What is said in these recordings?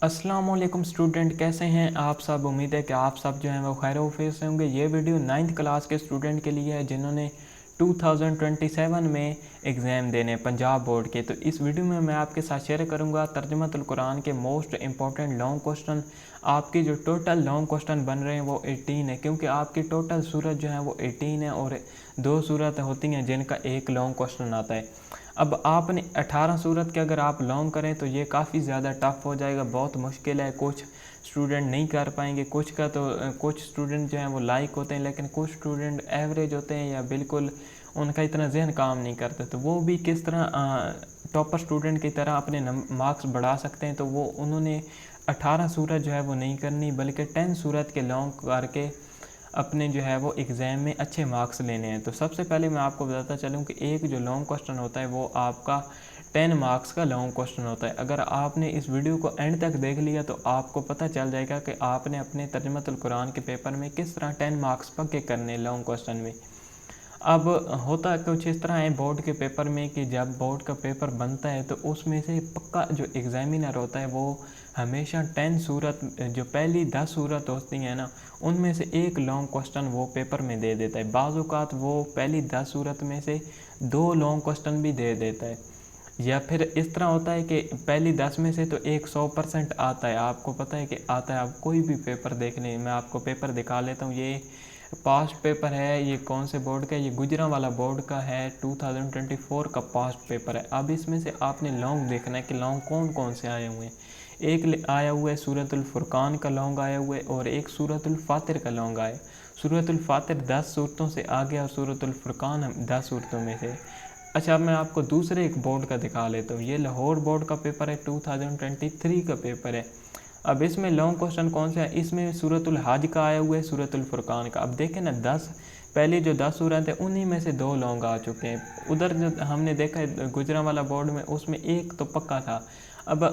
अस्सलामुअलैकुम स्टूडेंट, कैसे हैं आप सब। उम्मीद है कि आप सब जो हैं वो खैर वाफियत से होंगे। ये वीडियो 9th क्लास के स्टूडेंट के लिए है जिन्होंने 2027 में एग्ज़ाम देने पंजाब बोर्ड के। तो इस वीडियो में मैं आपके साथ शेयर करूंगा तर्जुमतुल कुरान के मोस्ट इंपॉर्टेंट लॉन्ग क्वेश्चन। आपकी जो टोटल लॉन्ग क्वेश्चन बन रहे हैं वो 18 है, क्योंकि आपकी टोटल सूरत जो है वो 18 है और 2 सूरत होती हैं जिनका एक लॉन्ग क्वेश्चन आता है। अब आपने 18 सूरत के अगर आप लॉन्ग करें तो ये काफ़ी ज़्यादा टफ हो जाएगा, बहुत मुश्किल है। कुछ स्टूडेंट नहीं कर पाएंगे, कुछ स्टूडेंट जो हैं वो लाइक होते हैं, लेकिन कुछ स्टूडेंट एवरेज होते हैं या बिल्कुल उनका इतना जहन काम नहीं करता। तो वो भी किस तरह टॉपर स्टूडेंट की तरह अपने मार्क्स बढ़ा सकते हैं। तो वो उन्होंने 18 सूरत जो है वो नहीं करनी, बल्कि 10 सूरत के लॉन्ग करके अपने जो है वो एग्ज़ाम में अच्छे मार्क्स लेने हैं। तो सबसे पहले मैं आपको बताता चलूँ कि एक जो लॉन्ग क्वेश्चन होता है वो आपका 10 मार्क्स का लॉन्ग क्वेश्चन होता है। अगर आपने इस वीडियो को एंड तक देख लिया तो आपको पता चल जाएगा कि आपने अपने तर्जुमतुल कुरान के पेपर में किस तरह 10 मार्क्स पक्के करने लॉन्ग क्वेश्चन में। अब होता कुछ इस तरह है बोर्ड के पेपर में कि जब बोर्ड का पेपर बनता है तो उसमें से पक्का जो एग्ज़ामिनर होता है वो हमेशा 10 सूरत, जो पहली 10 सूरत होती हैं ना, उनमें से एक लॉन्ग क्वेश्चन वो पेपर में दे देता है। बाज़ औक़ात वो पहली 10 सूरत में से 2 लॉन्ग क्वेश्चन भी दे देता है। या फिर इस तरह होता है कि पहली 10 में से तो एक 100% आता है, आपको पता है कि आता है। आप कोई भी पेपर देख लें, मैं आपको पेपर दिखा लेता हूँ। ये पास्ट पेपर है, ये कौन से बोर्ड का है, ये गुजरांवाला बोर्ड का है, 2024 का पास्ट पेपर है। अब इसमें से आपने लॉन्ग देखना है कि लॉन्ग कौन कौन से आए हुए हैं। एक आया हुआ है सूरतुल फुरकान का लॉन्ग आया हुआ है और एक सूरतुल फातिर का लॉन्ग आया। सूरतुल फातिर 10 सूरतों से आगे और सूरतुल फुरकान 10 सूरतों में से। अच्छा, अब मैं आपको दूसरे एक बोर्ड का दिखा लेता हूँ। ये लाहौर बोर्ड का पेपर है, 2023 का पेपर है। अब इसमें लॉन्ग क्वेश्चन कौन सा है, इसमें सूरतुल हज का आया हुआ है, सूरतुल फुरकान का। अब देखें ना, 10 पहले जो 10 सूरत है उन्हीं में से 2 लॉन्ग आ चुके हैं। उधर जो हमने देखा है गुजरांवाला बोर्ड में, उसमें एक तो पक्का था। अब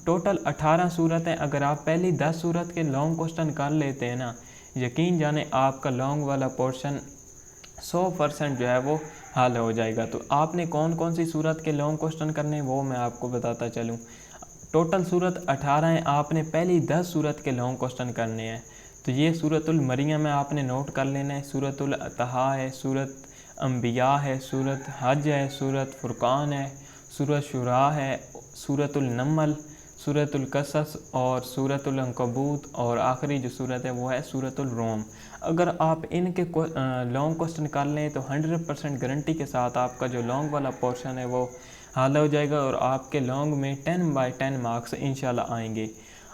टोटल 18 सूरत हैं। अगर आप पहली 10 सूरत के लॉन्ग क्वेश्चन कर लेते हैं ना, यकीन जाने आपका लॉन्ग वाला पोर्शन 100% जो है वो हल हो जाएगा। तो आपने कौन कौन सी सूरत के लॉन्ग क्वेश्चन करने हैं वो मैं आपको बताता चलूँ। टोटल सूरत 18 हैं, आपने पहली 10 सूरत के लॉन्ग क्वेश्चन करने हैं। तो ये सूरतुल मरियम में आपने नोट कर लेना है, सूरतुल तहा है, सूरत अंबिया है, सूरत हज है, सूरत फुरकान है, सूरत शुरा है, सूरतुल नमल, सूरतुल कसस और सूरतुल अंकबूत, और आखिरी जो सूरत है वो है सूरतुल रोम। अगर आप इनके लॉन्ग क्वेश्चन कर लें तो 100% गारंटी के साथ आपका जो लॉन्ग वाला पोर्शन है वो हल हो जाएगा और आपके लॉन्ग में 10/10 मार्क्स इंशाल्लाह आएंगे।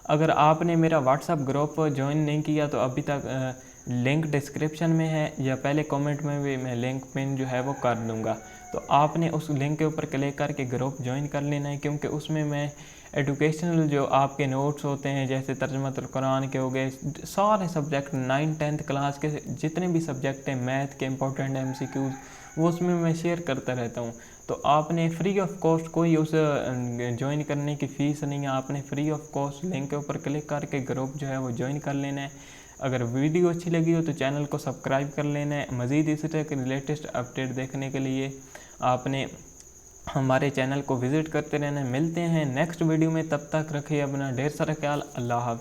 अगर आपने मेरा व्हाट्सअप ग्रुप ज्वाइन नहीं किया तो अभी तक लिंक डिस्क्रिप्शन में है, या पहले कमेंट में भी मैं लिंक पिन जो है वो कर दूँगा। तो आपने उस लिंक के ऊपर क्लिक करके ग्रुप ज्वाइन कर लेना है, क्योंकि उसमें मैं एजुकेशनल जो आपके नोट्स होते हैं, जैसे तर्जुमतुल कुरान के हो गए, सारे सब्जेक्ट 9th-10th क्लास के जितने भी सब्जेक्ट हैं, मैथ के इंपॉर्टेंट MCQs, वो उसमें मैं शेयर करता रहता हूँ। तो आपने फ्री ऑफ कॉस्ट, कोई उस ज्वाइन करने की फ़ीस नहीं है, आपने फ्री ऑफ कॉस्ट लिंक के ऊपर क्लिक करके ग्रुप जो है वो ज्वाइन कर लेना है। अगर वीडियो अच्छी लगी हो तो चैनल को सब्सक्राइब कर लेना है। मज़ीद इसी तरह के लेटेस्ट अपडेट देखने के लिए आपने हमारे चैनल को विज़िट करते रहना है। मिलते हैं नेक्स्ट वीडियो में, तब तक रखिए अपना ढेर सारा ख्याल। अल्लाह हाफ़िज़।